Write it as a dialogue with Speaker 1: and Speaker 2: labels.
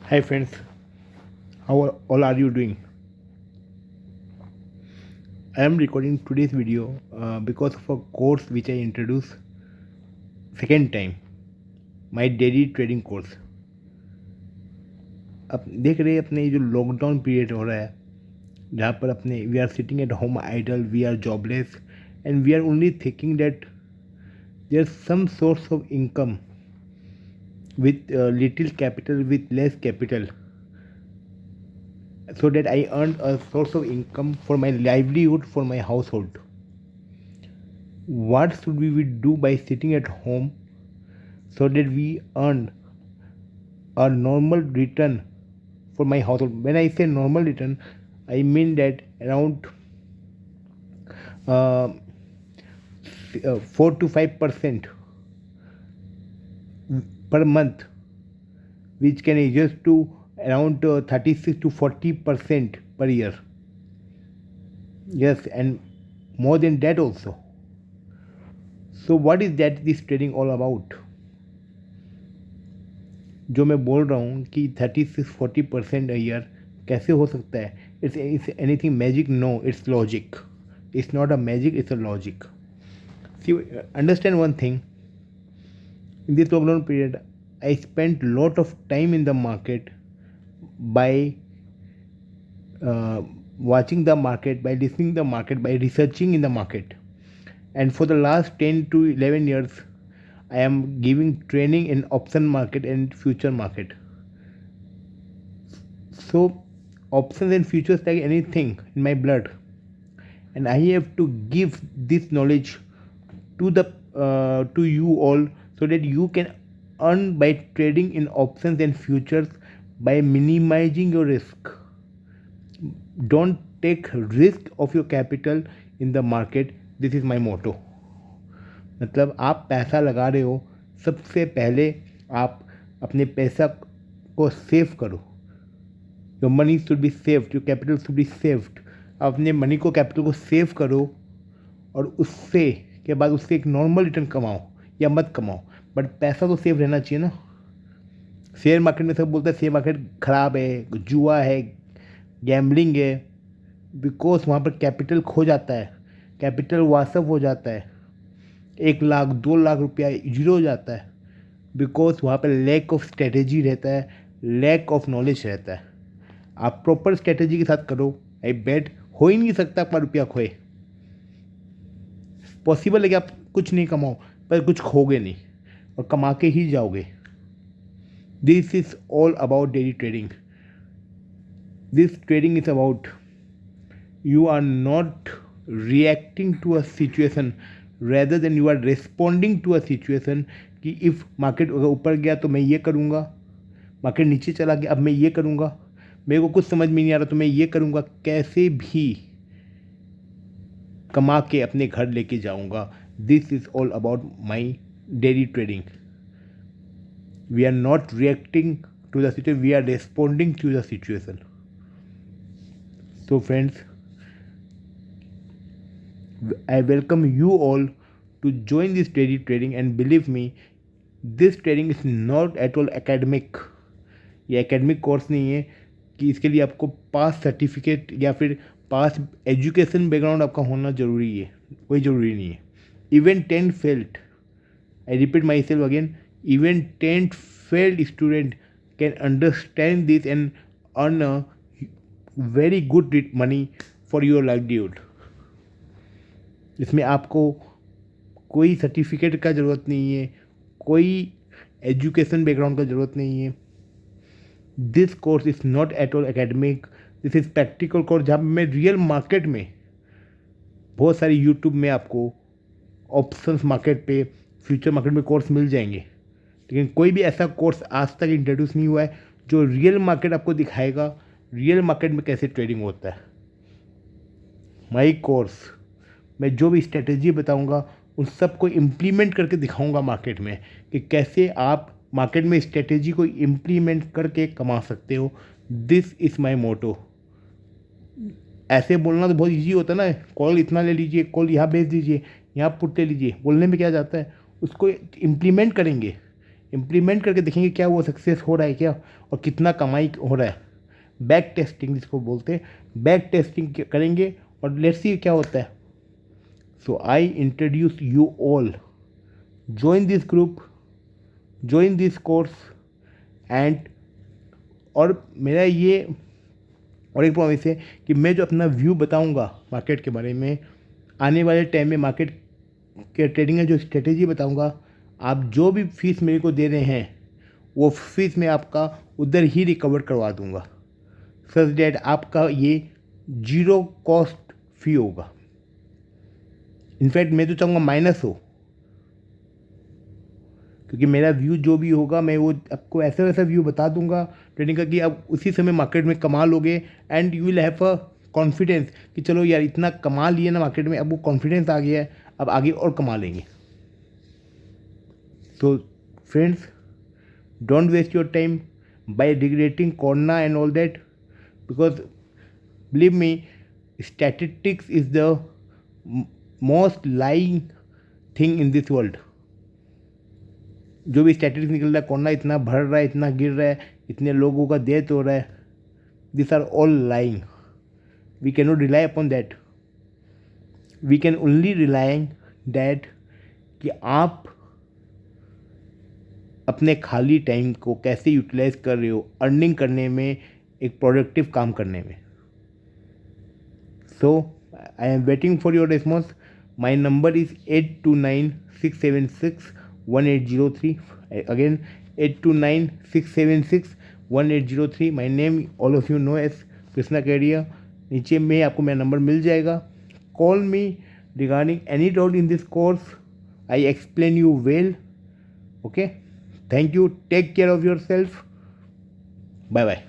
Speaker 1: Hi friends, how all are you doing? I am recording today's video because of a course which I introduced second time, my daily trading course. अब देख रहे हैं अपने जो lockdown period हो रहा है जहाँ पर अपने we are sitting at home idle, we are jobless and we are only thinking that there some source of income with little capital, with less capital, so that I earn a source of income for my livelihood, for my household. What should we do by sitting at home so that we earn a normal return for my household? When I say normal return, I mean that around uh, 4 to 5% per month, which can adjust to around 36 to 40% per year. Yes, and more than that also. So what is that this trading all about? जो मैं बोल रहा हूँ कि 36-40% a year कैसे हो सकता है? It's anything magic? No, it's logic. It's not a magic, it's a logic. See, understand one thing. In this lockdown period, I spent lot of time in the market by uh, watching the market, by listening the market, by researching in the market. And for the last 10 to 11 years, I am giving training in option market and future market. So options and futures like anything in my blood, and I have to give this knowledge to you all so that you can earn by trading in options and futures by minimizing your risk. Don't take risk of your capital in the market. This is my motto. मतलब आप पैसा लगा रहे हो, सबसे पहले आप अपने पैसा को सेव करो. Your money should be saved, your capital should be saved. अपने मनी को, कैपिटल को सेव करो और उससे के बाद उससे एक नॉर्मल रिटर्न कमाओ या मत कमाओ, बट पैसा तो सेव रहना चाहिए ना. शेयर मार्केट में सब बोलते हैं शेयर मार्केट ख़राब है, जुआ है, गैम्बलिंग है, बिकॉज वहाँ पर कैपिटल खो जाता है, कैपिटल वासअप हो जाता है, 1 लाख 2 लाख रुपया जीरो हो जाता है, बिकॉज वहाँ पर लैक ऑफ स्ट्रेटेजी रहता है, लैक ऑफ नॉलेज रहता है. आप प्रॉपर स्ट्रेटेजी के साथ करो, आई बेट हो ही नहीं सकता आपका रुपया खोए. पॉसिबल है कि आप कुछ नहीं कमाओ पर कुछ खोगे नहीं, और कमा के ही जाओगे. This is all about daily trading. This trading is about you are not reacting to a situation rather than you are responding to a situation. कि इफ़ मार्केट अगर ऊपर गया तो मैं ये करूँगा, मार्केट नीचे चला गया अब मैं ये करूँगा, मेरे को कुछ समझ में नहीं आ रहा तो मैं ये करूँगा, कैसे भी कमा के अपने घर लेके जाऊँगा. This is all about my daily trading. We are not reacting to the situation, we are responding to the situation. So friends, I welcome you all to join this daily trading, and believe me, this trading is not at all academic. ये academic course नहीं है कि इसके लिए आपको पास certificate या फिर पास education background आपका होना ज़रूरी है, कोई ज़रूरी नहीं है. Even 10 failed, I repeat my self again, even 10 failed student can understand this and earn a very good money for your livelihood. इसमें आपको कोई सर्टिफिकेट का ज़रूरत नहीं है, कोई एजुकेशन बैकग्राउंड का ज़रूरत नहीं है. This course is not at all academic, this is practical course जहाँ मैं रियल मार्केट में बहुत सारी यूट्यूब में आपको ऑप्शंस मार्केट पे, फ्यूचर मार्केट में कोर्स मिल जाएंगे, लेकिन कोई भी ऐसा कोर्स आज तक इंट्रोड्यूस नहीं हुआ है जो रियल मार्केट आपको दिखाएगा रियल मार्केट में कैसे ट्रेडिंग होता है. माई कोर्स मैं जो भी स्ट्रेटेजी बताऊंगा उन सब को इम्प्लीमेंट करके दिखाऊंगा मार्केट में कि कैसे आप मार्केट में स्ट्रेटेजी को इम्प्लीमेंट करके कमा सकते हो. दिस इज़ माई मोटो. ऐसे बोलना तो बहुत इजी होता है ना, कॉल इतना ले लीजिए, कॉल यहाँ भेज दीजिए, यहाँ पुट ले लीजिए, बोलने में क्या जाता है, उसको इम्प्लीमेंट करेंगे. इम्प्लीमेंट करके देखेंगे क्या वो सक्सेस हो रहा है क्या, और कितना कमाई हो रहा है। बैक टेस्टिंग जिसको बोलते हैं, बैक टेस्टिंग करेंगे और लेट्स सी क्या होता है। So I introduce you all, join this group, join this course and, और मेरा ये और एक प्रॉमिस है कि मैं जो अपना व्यू बताऊंगा मार्केट के बारे में, आने वाले टाइम में मार्केट के ट्रेडिंग का जो स्ट्रेटेजी बताऊंगा, आप जो भी फीस मेरे को दे रहे हैं वो फीस मैं आपका उधर ही रिकवर करवा दूंगा, सच डैट आपका ये जीरो कॉस्ट फी होगा। इनफैक्ट मैं तो चाहूँगा माइनस हो, क्योंकि मेरा व्यू जो भी होगा मैं वो आपको ऐसा वैसा व्यू बता दूंगा ट्रेडिंग का कि आप उसी समय मार्केट में कमा लोगे and you will have a confidence कि चलो यार इतना कमा लिए ना मार्केट में, अब वो कॉन्फिडेंस आ गया है, अब आगे और कमा लेंगे। तो friends, don't waste your time by regretting corona and all that, because believe me, statistics is the most lying thing in this world. जो भी स्टैटिस्टिक्स निकल रहा है, कोरोना इतना बढ़ रहा है, इतना गिर रहा है, इतने लोगों का डेथ हो रहा है, this are all lying. We can not rely upon that, we can only relying that कि आप अपने खाली टाइम को कैसे यूटिलाइज कर रहे हो अर्निंग करने में, एक प्रोडक्टिव काम करने में। So I am waiting for your response. My number is 8296761803। Again 8296761803। My name all of you know as Krishna career. नीचे में आपको मेरा नंबर मिल जाएगा। Call me regarding any doubt in this course, I explain you well. Okay, thank you, take care of your self, bye bye.